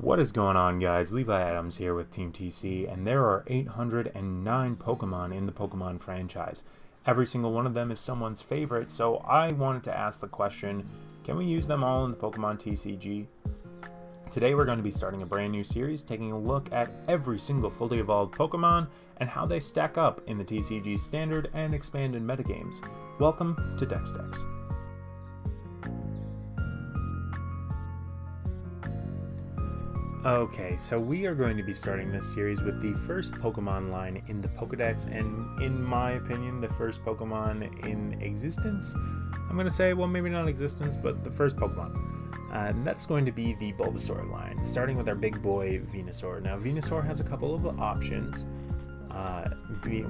What is going on, guys? Levi Adams here with Team TC, and there are 809 Pokemon in the Pokemon franchise. Every single one of them is someone's favorite, so I wanted to ask the question, can we use them all in the Pokemon TCG? Today we're going to be starting a brand new series, taking a look at every single fully evolved Pokemon and how they stack up in the TCG standard and expanded metagames. Welcome to Dex. Okay, so we are going to be starting this series with the first Pokemon line in the Pokedex, and in my opinion, the first Pokemon in existence. I'm going to say, well, maybe not existence, but the first Pokemon. And that's going to be the Bulbasaur line, starting with our big boy Venusaur. Now, Venusaur has a couple of options,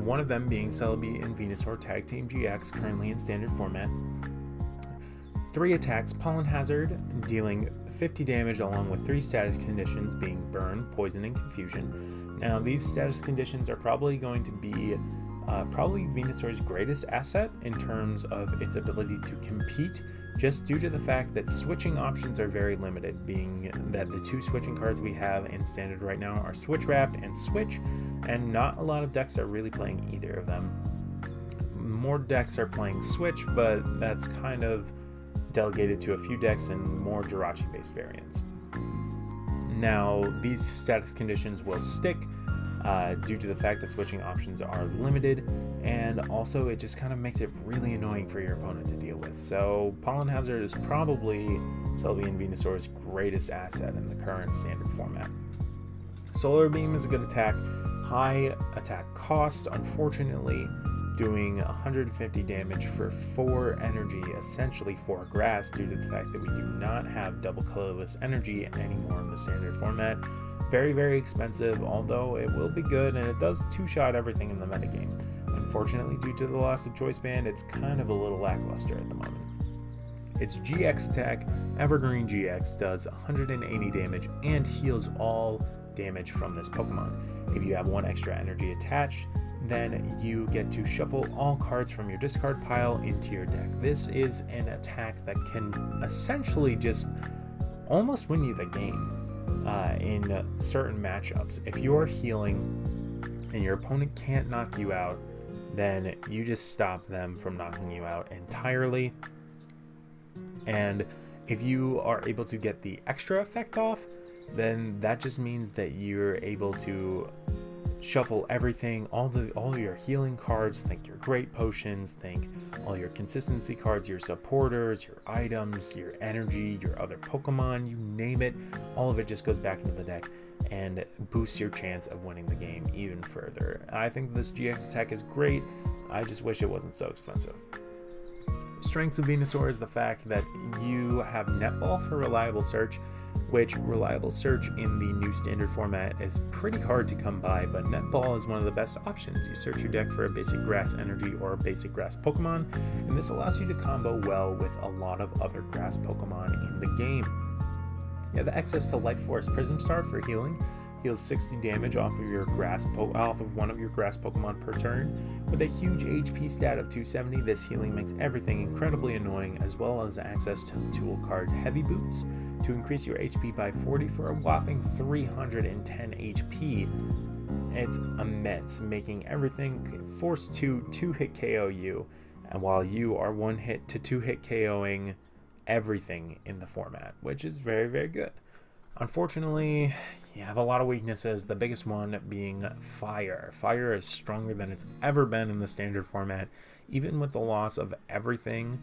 one of them being Celebi and Venusaur Tag Team GX, currently in standard format. 3 attacks, Pollen Hazard, dealing 50 damage along with 3 status conditions being Burn, Poison, and Confusion. Now these status conditions are probably going to be Venusaur's greatest asset in terms of its ability to compete, just due to the fact that switching options are very limited, being that the 2 switching cards we have in standard right now are Switch Wrapped and Switch, and not a lot of decks are really playing either of them. More decks are playing Switch, but that's kind of delegated to a few decks and more Jirachi based variants. Now these status conditions will stick due to the fact that switching options are limited, and also it just kind of makes it really annoying for your opponent to deal with. So Pollen Hazard is probably Celebi and Venusaur's greatest asset in the current standard format. Solar Beam is a good attack, high attack cost, unfortunately doing 150 damage for 4 energy, essentially 4 grass, due to the fact that we do not have double colorless energy anymore in the standard format. Very, very expensive, although it will be good, and it does 2-shot everything in the metagame. Unfortunately, due to the loss of Choice Band, it's kind of a little lackluster at the moment. Its GX attack, Evergreen GX, does 180 damage and heals all damage from this Pokemon. If you have 1 extra energy attached, then you get to shuffle all cards from your discard pile into your deck. This is an attack that can essentially just almost win you the game in certain matchups. If you're healing and your opponent can't knock you out, then you just stop them from knocking you out entirely. And if you are able to get the extra effect off, then that just means that you're able to shuffle everything, all your healing cards, think your great potions, think all your consistency cards, your supporters, your items, your energy, your other Pokemon, you name it, all of it just goes back into the deck and boosts your chance of winning the game even further. I think this GX attack is great, I just wish it wasn't so expensive. Strengths of Venusaur is the fact that you have Netball for reliable search, which reliable search in the new standard format is pretty hard to come by, but Netball is one of the best options. You search your deck for a basic grass energy or a basic grass Pokemon, and this allows you to combo well with a lot of other grass Pokemon in the game. You have access to Life Force Prism Star for healing. Heals 60 damage off of one of your grass Pokemon per turn. With a huge HP stat of 270, this healing makes everything incredibly annoying, as well as access to the tool card Heavy Boots to increase your HP by 40 for a whopping 310 HP. It's immense, making everything forced to 2-hit KO you, and while you are 1-hit to 2-hit KOing everything in the format, which is very, very good. Unfortunately, you have a lot of weaknesses, the biggest one being Fire. Fire is stronger than it's ever been in the standard format, even with the loss of everything,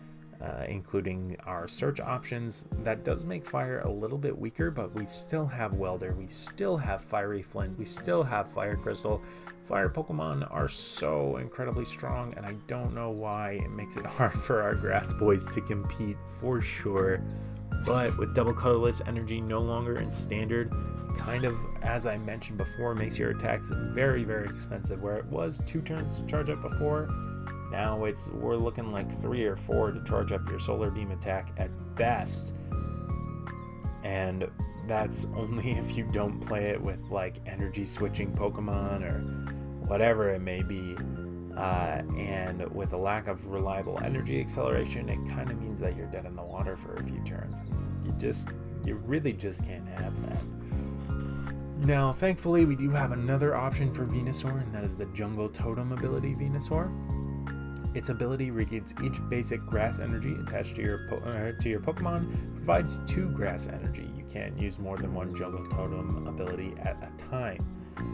including our search options. That does make Fire a little bit weaker, but we still have Welder, we still have Fiery Flint, we still have Fire Crystal. Fire Pokemon are so incredibly strong, and I don't know why it makes it hard for our grass boys to compete for sure. But with double colorless energy no longer in standard, kind of, as I mentioned before, makes your attacks very, very expensive. Where it was 2 turns to charge up before, now we're looking like 3 or 4 to charge up your Solar Beam attack at best. And that's only if you don't play it with like energy switching Pokemon or whatever it may be. And with a lack of reliable energy acceleration, it kind of means that you're dead in the water for a few turns. You really just can't have that. Now, thankfully, we do have another option for Venusaur, and that is the Jungle Totem ability Venusaur. Its ability regains each basic grass energy attached to your Pokemon, provides 2 grass energy. You can't use more than 1 Jungle Totem ability at a time,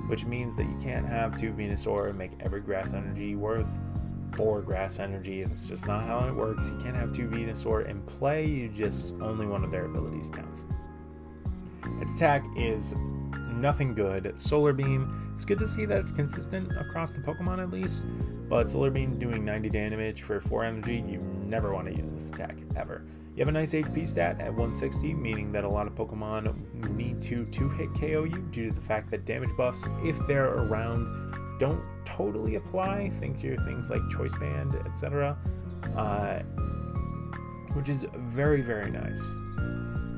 which means that you can't have 2 Venusaur and make every grass energy worth 4 grass energy. That's just not how it works. You can't have 2 Venusaur in play, you just only one of their abilities counts. Its attack is nothing good. Solar Beam, it's good to see that it's consistent across the Pokemon at least, but Solar Beam doing 90 damage for 4 energy, you never want to use this attack, ever. You have a nice HP stat at 160, meaning that a lot of Pokemon need to 2-hit KO you due to the fact that damage buffs, if they're around, don't totally apply. Think to your things like Choice Band, etc., which is very, very nice.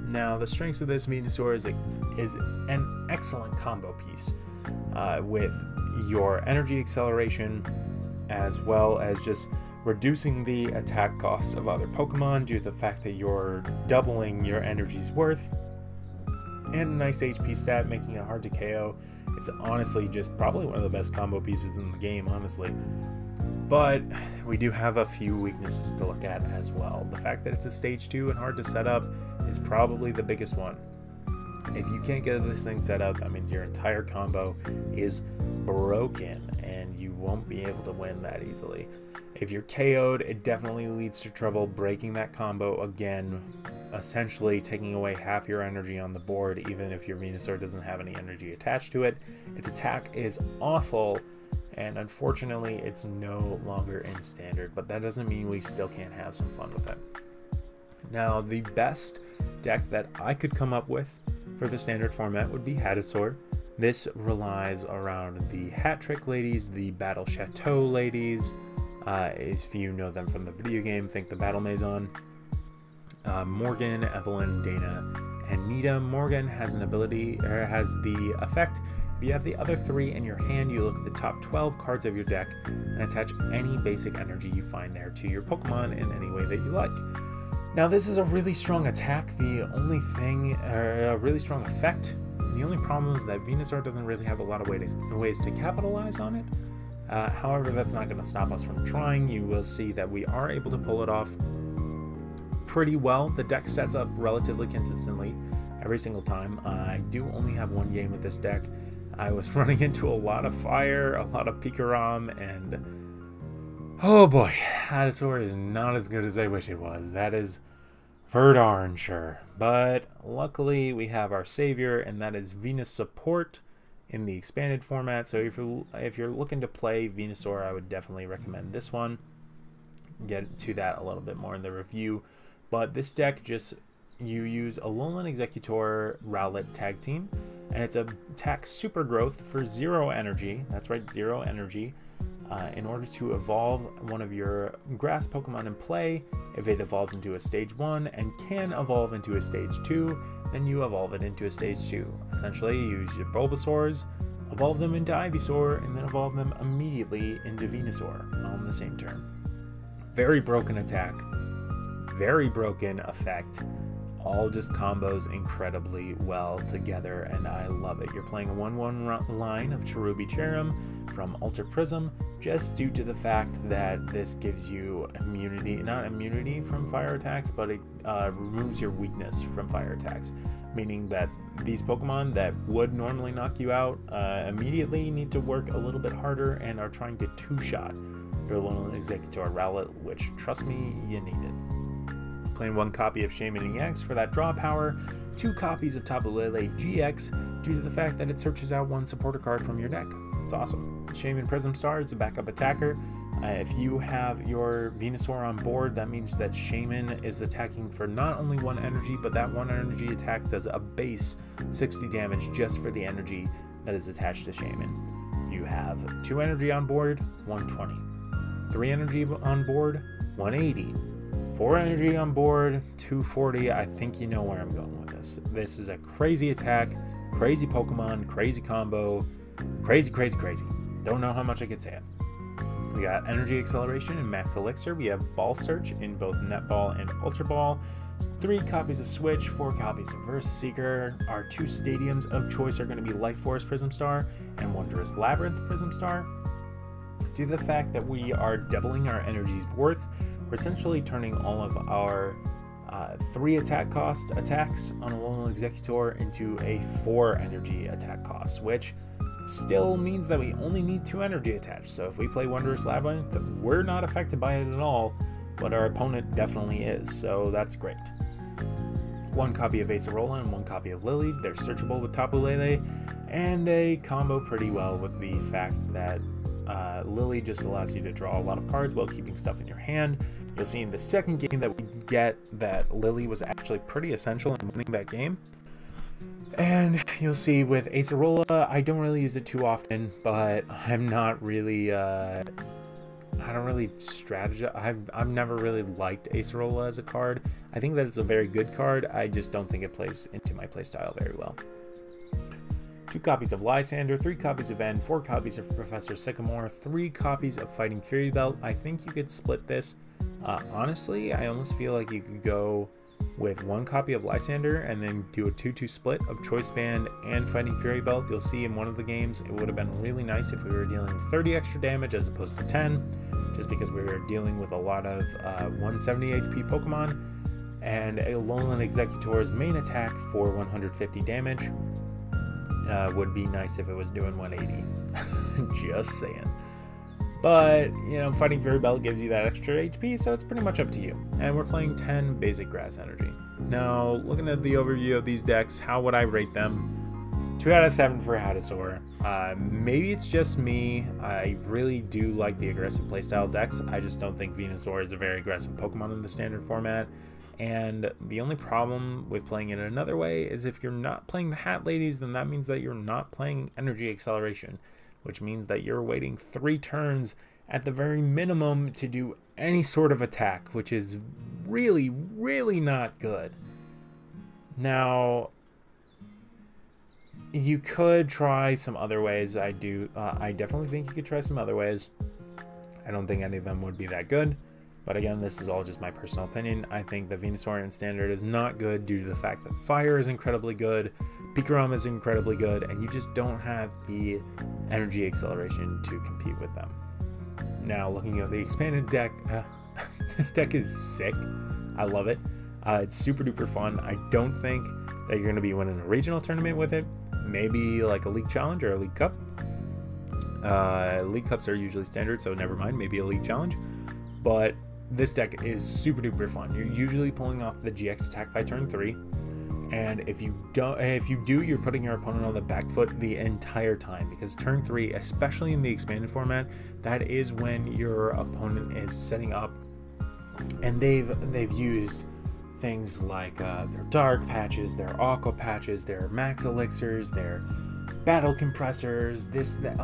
Now, the strengths of this Venusaur is an excellent combo piece with your energy acceleration, as well as just reducing the attack costs of other Pokemon due to the fact that you're doubling your energy's worth, and a nice HP stat making it hard to KO. It's honestly just probably one of the best combo pieces in the game, honestly. But we do have a few weaknesses to look at as well. The fact that it's a stage 2 and hard to set up is probably the biggest one. If you can't get this thing set up, that means your entire combo is broken and you won't be able to win that easily. If you're KO'd, it definitely leads to trouble breaking that combo again, essentially taking away half your energy on the board, even if your Venusaur doesn't have any energy attached to it. Its attack is awful, and unfortunately it's no longer in standard, but that doesn't mean we still can't have some fun with it. Now, the best deck that I could come up with for the standard format would be Venusaur. This relies around the Hat Trick ladies, the Battle Chateau ladies, if you know them from the video game, think the Battle Maison, Morgan, Evelyn, Dana, and Nita. Morgan has an ability, or has the effect, if you have the other 3 in your hand, you look at the top 12 cards of your deck and attach any basic energy you find there to your Pokemon in any way that you like. Now, this is a really strong attack. The only thing, a really strong effect. The only problem is that Venusaur doesn't really have a lot of ways to capitalize on it. However, that's not going to stop us from trying. You will see that we are able to pull it off pretty well. The deck sets up relatively consistently every single time. I do only have 1 game with this deck. I was running into a lot of fire, a lot of Pikarom, and oh boy, Venusaur is not as good as I wish it was. That is for darn sure. But luckily we have our savior, and that is Venus Support in the expanded format. So if you're looking to play Venusaur, I would definitely recommend this one. Get to that a little bit more in the review. But this deck, just you use Alolan Executor Rowlet Tag Team, and it's a attack Super Growth for 0 energy. That's right, 0 energy. In order to evolve one of your grass Pokemon in play, if it evolves into a stage 1 and can evolve into a stage 2, then you evolve it into a stage 2. Essentially, you use your Bulbasaurs, evolve them into Ivysaur, and then evolve them immediately into Venusaur on the same turn. Very broken attack, very broken effect. All just combos incredibly well together, and I love it. You're playing a 1/1 line of Cherubi Cherim from Ultra Prism, just due to the fact that this gives you immunity, not immunity from fire attacks, but it removes your weakness from fire attacks, meaning that these Pokemon that would normally knock you out immediately need to work a little bit harder and are trying to 2-shot your Alolan Executor Rowlet, which, trust me, you need it. Playing 1 copy of Shaymin EX for that draw power, 2 copies of Tapu Lele GX due to the fact that it searches out 1 supporter card from your deck. It's awesome. Shaymin Prism Star is a backup attacker. If you have your Venusaur on board, that means that Shaymin is attacking for not only 1 energy, but that 1 energy attack does a base 60 damage just for the energy that is attached to Shaymin. You have 2 energy on board, 120. 3 energy on board, 180. 4 energy on board, 240. I think you know where I'm going with this. This is a crazy attack, crazy Pokemon, crazy combo, crazy, crazy, crazy. Don't know how much I could say it. We got Energy Acceleration and Max Elixir. We have Ball Search in both Netball and Ultra Ball. 3 copies of Switch, 4 copies of Versus Seeker. Our 2 stadiums of choice are going to be Life Force Prism Star and Wondrous Labyrinth Prism Star. Due to the fact that we are doubling our energy's worth, we're essentially turning all of our 3 attack cost attacks on a Alolan Executor into a 4 energy attack cost, which still means that we only need 2 energy attached. So if we play Wondrous Labyrinth, we're not affected by it at all, but our opponent definitely is, so that's great. 1 copy of Acerola and 1 copy of Lily. They're searchable with Tapu Lele, and they combo pretty well with the fact that Lily just allows you to draw a lot of cards while keeping stuff in your hand. You'll see in the second game that we get that Lily was actually pretty essential in winning that game. And you'll see with Acerola, I don't really use it too often, but I'm not really, I don't really strategize. I've never really liked Acerola as a card. I think that it's a very good card. I just don't think it plays into my playstyle very well. 2 copies of Lysander, 3 copies of N, 4 copies of Professor Sycamore, 3 copies of Fighting Fury Belt. I think you could split this. Honestly, I almost feel like you could go with 1 copy of Lysander and then do a 2-2 split of Choice Band and Fighting Fury Belt. You'll see in one of the games it would have been really nice if we were dealing 30 extra damage as opposed to 10, just because we were dealing with a lot of 170 HP Pokemon, and a Alolan Executor's main attack for 150 damage would be nice if it was doing 180. Just saying. But, you know, Fighting Fury Belt gives you that extra HP, so it's pretty much up to you. And we're playing 10 basic grass energy. Now, looking at the overview of these decks, how would I rate them? 2 out of 7 for Venusaur. Maybe it's just me. I really do like the aggressive playstyle decks. I just don't think Venusaur is a very aggressive Pokemon in the standard format. And the only problem with playing it another way is if you're not playing the Hat Ladies, then that means that you're not playing Energy Acceleration, which means that you're waiting 3 turns at the very minimum to do any sort of attack, which is really, really not good. Now, you could try some other ways. I definitely think you could try some other ways. I don't think any of them would be that good. But again, this is all just my personal opinion. I think the Venusaur in Standard is not good due to the fact that Fire is incredibly good, Pikarom is incredibly good, and you just don't have the energy acceleration to compete with them. Now, looking at the expanded deck, this deck is sick. I love it. It's super duper fun. I don't think that you're going to be winning a regional tournament with it. Maybe like a League Challenge or a League Cup. League Cups are usually standard, so never mind, maybe a League Challenge. But this deck is super duper fun. You're usually pulling off the GX attack by turn 3, and if you do, you're putting your opponent on the back foot the entire time, because turn 3, especially in the expanded format, that is when your opponent is setting up, and they've used things like their dark patches, their aqua patches, their max elixirs, their battle compressors,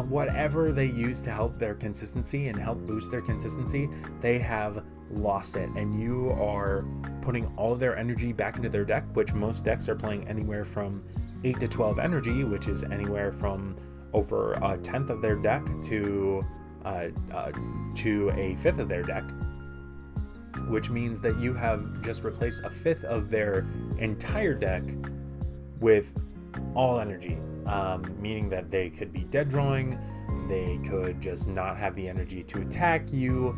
whatever they use to help their consistency and help boost their consistency, they have lost it, and you are putting all of their energy back into their deck, which most decks are playing anywhere from 8 to 12 energy, which is anywhere from over a 10th of their deck to a 5th of their deck, which means that you have just replaced a 5th of their entire deck with all energy. Meaning that they could be dead drawing, they could just not have the energy to attack you,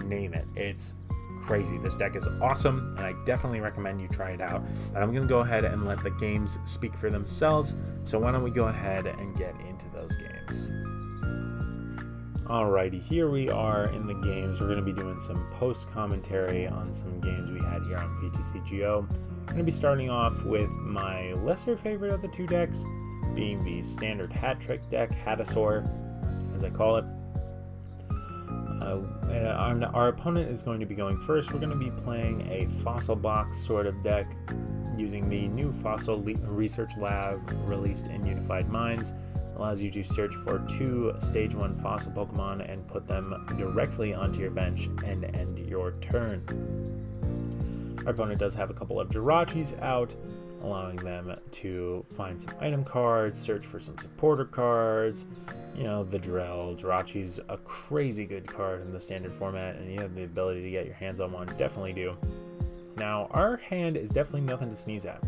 name it. It's crazy. This deck is awesome, and I definitely recommend you try it out. But I'm going to go ahead and let the games speak for themselves, so why don't we go ahead and get into those games. Alrighty, here we are in the games. We're going to be doing some post-commentary on some games we had here on PTCGO. I'm going to be starting off with my lesser favorite of the 2 decks, being the standard hat trick deck, Hatasaur, as I call it. Our opponent is going to be going first. We're going to be playing a Fossil Box sort of deck using the new Fossil Research Lab released in Unified Minds. Allows you to search for 2 Stage 1 Fossil Pokemon and put them directly onto your bench and end your turn. Our opponent does have a couple of Jirachis out, allowing them to find some item cards, search for some supporter cards, you know, the drill. Jirachi's a crazy good card in the standard format, and you have the ability to get your hands on one, definitely do. Now, our hand is definitely nothing to sneeze at.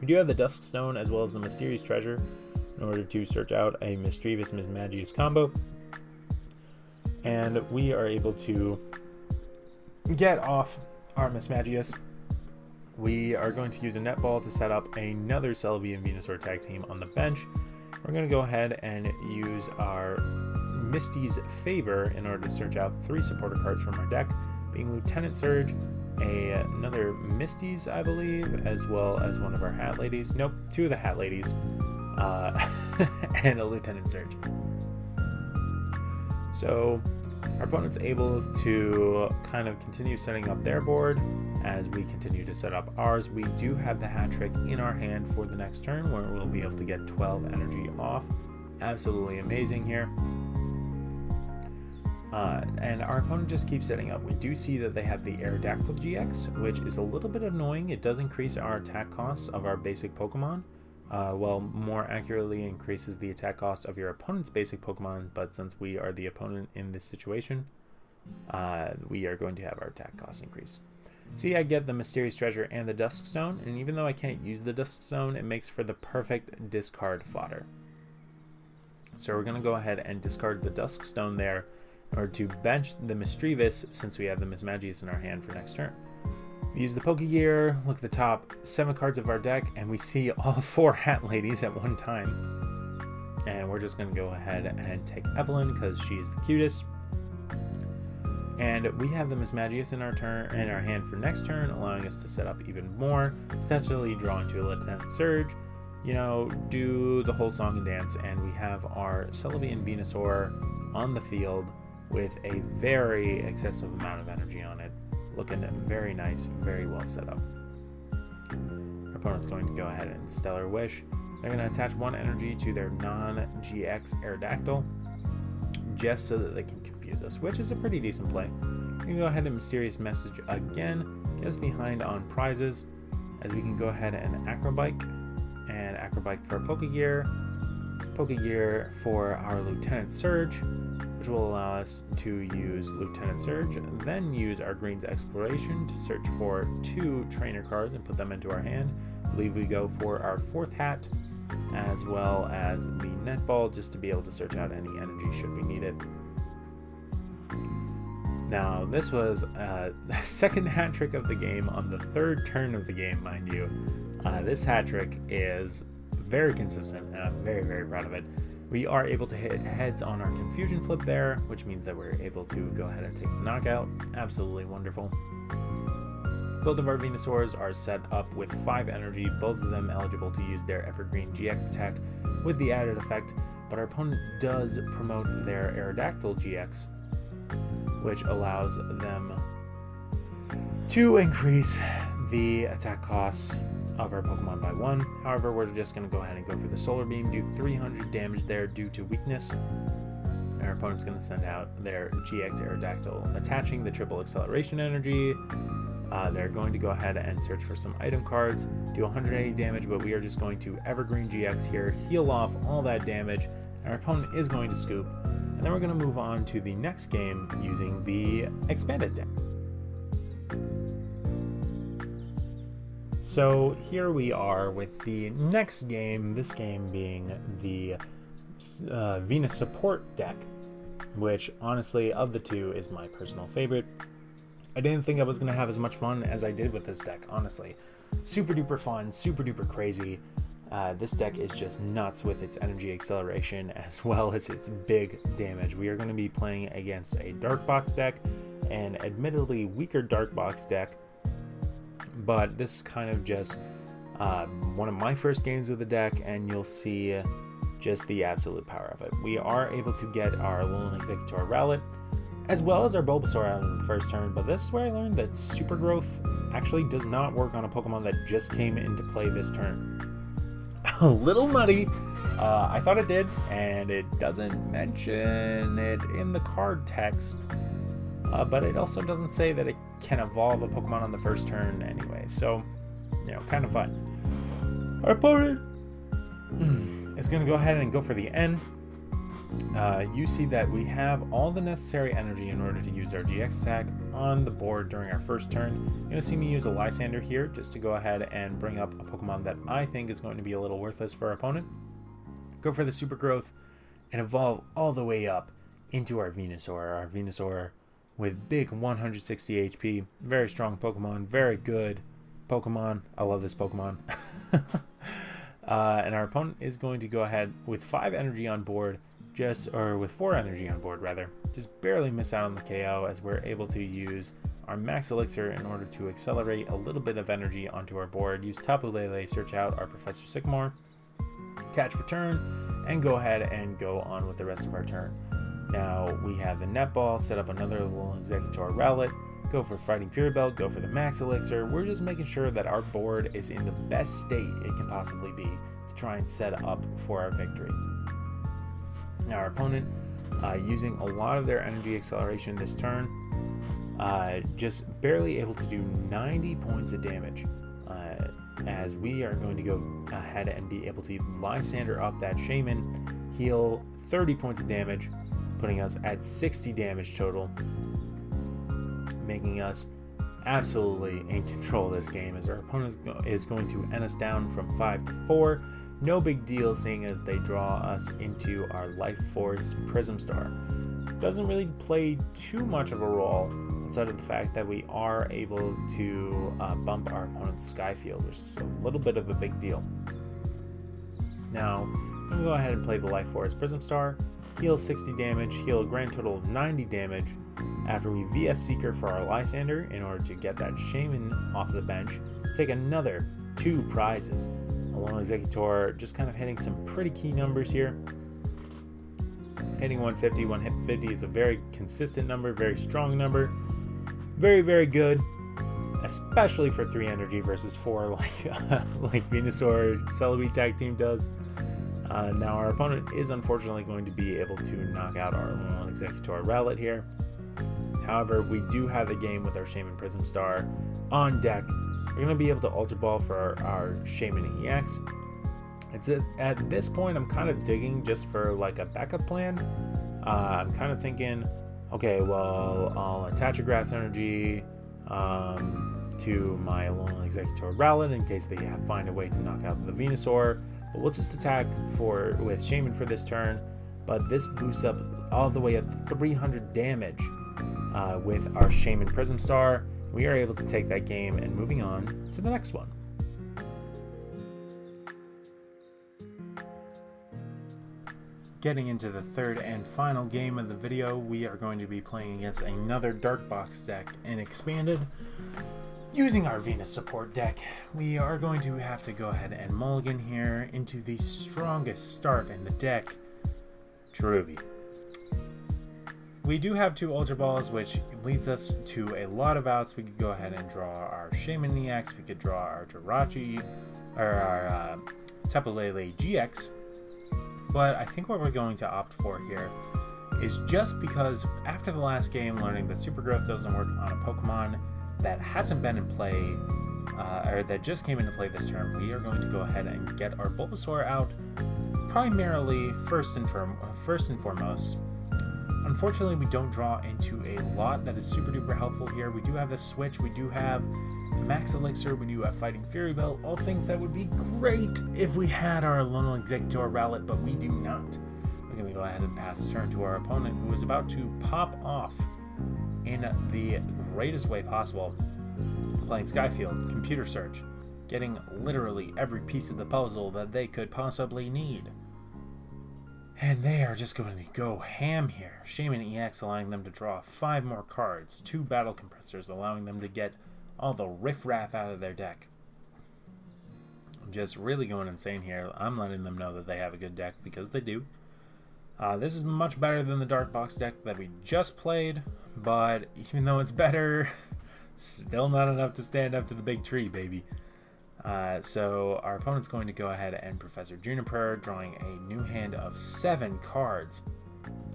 We do have the Dusk Stone as well as the Mysterious Treasure in order to search out a Mischievous Mismagius combo. And we are able to get off our Mismagius. We are going to use a netball to set up another Celebi and Venusaur tag team on the bench. We're going to go ahead and use our Misty's Favor in order to search out 3 supporter cards from our deck, being Lieutenant Surge, another Misty's, I believe, as well as one of our Hat Ladies. Nope, 2 of the Hat Ladies, and a Lieutenant Surge. So our opponent's able to kind of continue setting up their board as we continue to set up ours. We do have the hat trick in our hand for the next turn where we'll be able to get 12 energy off. Absolutely amazing here. And our opponent just keeps setting up. We do see that they have the Aerodactyl GX, which is a little bit annoying. It does increase our attack costs of our basic Pokemon. Well, more accurately increases the attack cost of your opponent's basic Pokemon, but since we are the opponent in this situation, we are going to have our attack cost increase. See, I get the Mysterious Treasure and the Dusk Stone, and even though I can't use the Dusk Stone, it makes for the perfect discard fodder. So we're going to go ahead and discard the Dusk Stone there in order to bench the Mischievous since we have the Mismagius in our hand for next turn. We use the Pokegear, look at the top 7 cards of our deck, and we see all 4 Hat Ladies at one time. And we're just going to go ahead and take Evelyn because she is the cutest. And we have the Mismagius in our hand for next turn, allowing us to set up even more, potentially draw into a Lieutenant Surge, you know, do the whole song and dance, and we have our Celebi and Venusaur on the field with a very excessive amount of energy on it. Looking very nice, very well set up. Our opponent's going to go ahead and Stellar Wish. They're going to attach 1 energy to their non-GX Aerodactyl, just so that they can confuse us, which is a pretty decent play. We can go ahead and Mysterious Message again, get us behind on prizes, as we can go ahead and Acrobike, and Acrobike for Pokegear, Pokegear for our Lieutenant Surge, which will allow us to use Lieutenant Surge, then use our Green's Exploration to search for 2 trainer cards and put them into our hand. I believe we go for our 4th hat, as well as the netball, just to be able to search out any energy should we need it. Now, this was the second hat trick of the game on the 3rd turn of the game, mind you. This hat trick is very consistent, and I'm very, very proud of it. We are able to hit heads on our Confusion Flip there, which means that we're able to go ahead and take the knockout. Absolutely wonderful. Both of our Venusaurs are set up with 5 energy, both of them eligible to use their Evergreen GX attack with the added effect, but our opponent does promote their Aerodactyl GX, which allows them to increase the attack costs of our Pokemon by 1. However, we're just going to go ahead and go for the Solar Beam, do 300 damage there due to weakness. Our opponent's going to send out their GX Aerodactyl, attaching the triple acceleration energy. They're going to go ahead and search for some item cards, do 180 damage, but we are just going to Evergreen GX here, heal off all that damage, and our opponent is going to scoop. And then we're going to move on to the next game using the expanded deck. So here we are with the next game, this game being the Venus Support deck, which honestly of the 2 is my personal favorite. I didn't think I was going to have as much fun as I did with this deck, honestly. Super duper fun, super duper crazy. This deck is just nuts with its energy acceleration as well as its big damage. We are going to be playing against a Dark Box deck, an admittedly weaker Dark Box deck, but this is kind of just one of my first games with the deck, and you'll see just the absolute power of it. We are able to get our Alolan Executor Rowlet, as well as our Bulbasaur out in the first turn, but this is where I learned that Super Growth actually does not work on a Pokemon that just came into play this turn. A little muddy. I thought it did, and it doesn't mention it in the card text, but it also doesn't say that it can evolve a Pokemon on the first turn anyway, so, you know, kind of fun. Our opponent is going to go ahead and go for the N. you see that we have all the necessary energy in order to use our GX attack on the board during our first turn. You're going to see me use a Lysander here just to go ahead and bring up a Pokemon that I think is going to be a little worthless for our opponent. Go for the Super Growth and evolve all the way up into our Venusaur. Our Venusaur with big 160 HP, very strong Pokemon, very good Pokemon. I love this Pokemon. And our opponent is going to go ahead with 5 energy on board, with 4 energy on board rather, just barely miss out on the KO as we're able to use our Max Elixir in order to accelerate a little bit of energy onto our board. Use Tapu Lele, search out our Professor Sycamore, catch for turn, and go ahead and go on with the rest of our turn. Now we have the Netball, set up another little Executor Rowlet, go for Fighting Fury Belt, go for the Max Elixir. We're just making sure that our board is in the best state it can possibly be to try and set up for our victory. Now our opponent, using a lot of their energy acceleration this turn, just barely able to do 90 points of damage, as we are going to go ahead and be able to Lysander up that Shaman, heal 30 points of damage, putting us at 60 damage total, making us absolutely in control of this game, as our opponent is going to end us down from 5 to 4. No big deal, seeing as they draw us into our Life Force Prism Star. Doesn't really play too much of a role outside of the fact that we are able to bump our opponent's Skyfield, which is a little bit of a big deal. Now, I'm going to go ahead and play the Life Force Prism Star, heal 60 damage, heal a grand total of 90 damage, after we VS Seeker for our Lysander in order to get that Shaman off the bench, take another 2 prizes. Alone Executor just kind of hitting some pretty key numbers here. Hitting 150, 150 is a very consistent number, very strong number. Very, very good, especially for 3 energy versus 4 like Venusaur Celebi Tag Team does. Now our opponent is unfortunately going to be able to knock out our Alone Executor Rowlet here. However, we do have the game with our Shaman Prism Star on deck. We're going to be able to Ultra Ball for our Shaman EX. At this point, I'm kind of digging just for like a backup plan. I'm kind of thinking, okay, well, I'll attach a Grass Energy to my Alone Executor Rowlet in case they find a way to knock out the Venusaur. But we'll just attack with Shaman for this turn. But this boosts up all the way up to 300 damage with our Shaman Prism Star. We are able to take that game and moving on to the next one. Getting into the third and final game of the video, we are going to be playing against another Dark Box deck in Expanded. Using our Venus support deck, we are going to have to go ahead and mulligan here into the strongest start in the deck, Cherubi. We do have 2 Ultra Balls, which leads us to a lot of outs. We could go ahead and draw our Shaman EX, we could draw our Jirachi, or our Tapu Lele GX. But I think what we're going to opt for here is, just because after the last game, learning that Super Growth doesn't work on a Pokemon that hasn't been in play, or that just came into play this term, we are going to go ahead and get our Bulbasaur out, primarily first and foremost. Unfortunately, we don't draw into a lot that is super duper helpful here. We do have the Switch, we do have Max Elixir, we do have Fighting Fury Belt, all things that would be great if we had our Alone Executor Rowlet, but we do not. We're going to go ahead and pass the turn to our opponent, who is about to pop off in the greatest way possible, playing Skyfield, Computer Search, getting literally every piece of the puzzle that they could possibly need. And they are just going to go ham here. Shaman EX allowing them to draw 5 more cards, 2 Battle Compressors allowing them to get all the riffraff out of their deck. Just really going insane here. I'm letting them know that they have a good deck, because they do. This is much better than the Dark Box deck that we just played, but even though it's better, still not enough to stand up to the big tree, baby. So our opponent's going to go ahead and Professor Juniper, drawing a new hand of 7 cards,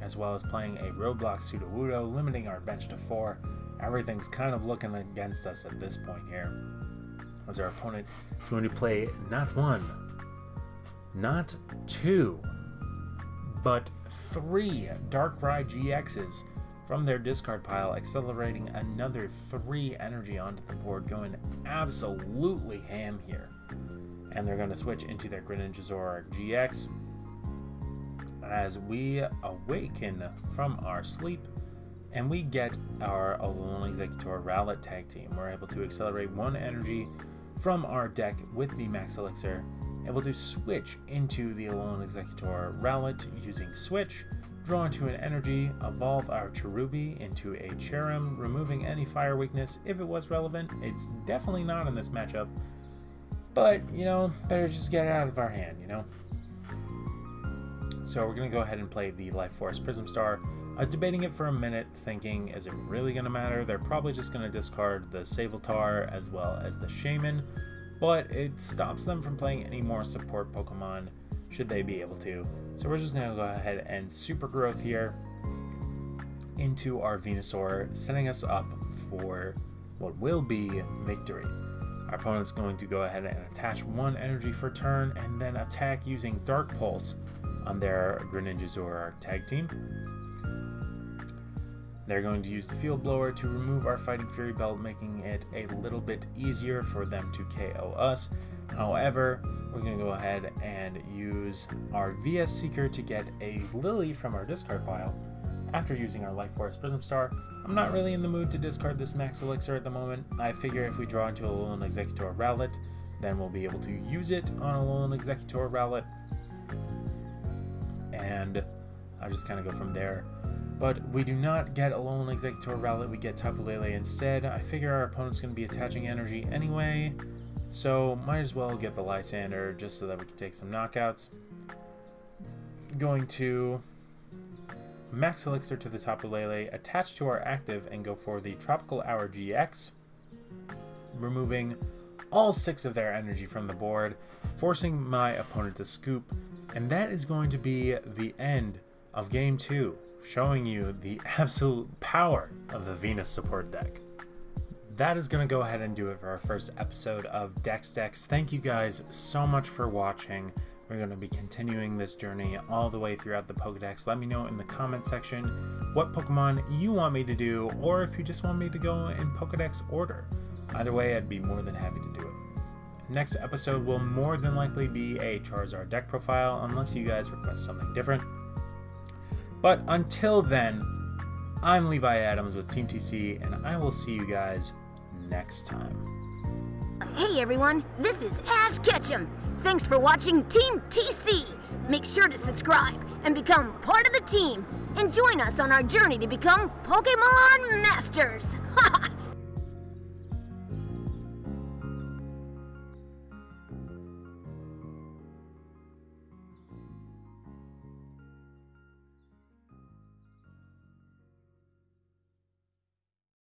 as well as playing a Roadblock Sudowoodo, limiting our bench to 4. Everything's kind of looking against us at this point here, as our opponent is going to play not 1, not 2, but 3 Darkrai GXs from their discard pile, accelerating another 3 energy onto the board, going absolutely ham here. And they're going to switch into their Greninja GX as we awaken from our sleep and we get our Alolan Executor Rowlet tag team. We're able to accelerate 1 energy from our deck with the Max Elixir, able to switch into the Alolan Executor Rowlet using Switch, draw into an energy, evolve our Cherubi into a Cherrim, removing any fire weakness if it was relevant. It's definitely not in this matchup, but, you know, better just get it out of our hand, you know? So we're going to go ahead and play the Life Force Prism Star. I was debating it for a minute, thinking, is it really going to matter? They're probably just going to discard the Sabltar as well as the Shaman, but it stops them from playing any more support Pokemon should they be able to. So we're just going to go ahead and Super Growth here into our Venusaur, setting us up for what will be victory. Our opponent's going to go ahead and attach 1 energy for turn and then attack using Dark Pulse on their Greninja Zoroark tag team. They're going to use the Field Blower to remove our Fighting Fury Belt, making it a little bit easier for them to KO us. However, we're going to go ahead and use our VS Seeker to get a Lily from our discard pile. After using our Life Force Prism Star, I'm not really in the mood to discard this Max Elixir at the moment. I figure if we draw into a Alolan Executor Rowlet, then we'll be able to use it on a Alolan Executor Rowlet. And I'll just kind of go from there. But we do not get Alolan Executor Rowlet, we get Tapu Lele instead. I figure our opponent's going to be attaching energy anyway, so might as well get the Lysander just so that we can take some knockouts. Going to Max Elixir to the Tapu Lele, attach to our active, and go for the Tropical Hour GX, removing all 6 of their energy from the board, forcing my opponent to scoop, and that is going to be the end of Game 2, showing you the absolute power of the Venus support deck. That is going to go ahead and do it for our first episode of Dex. Thank you guys so much for watching. We're going to be continuing this journey all the way throughout the Pokedex. Let me know in the comment section what Pokemon you want me to do, or if you just want me to go in Pokedex order. Either way, I'd be more than happy to do it. Next episode will more than likely be a Charizard deck profile, unless you guys request something different. But until then, I'm Levi Adams with Team TC, and I will see you guys next time. Hey everyone, this is Ash Ketchum. Thanks for watching Team TC. Make sure to subscribe and become part of the team, and join us on our journey to become Pokemon Masters. Ha!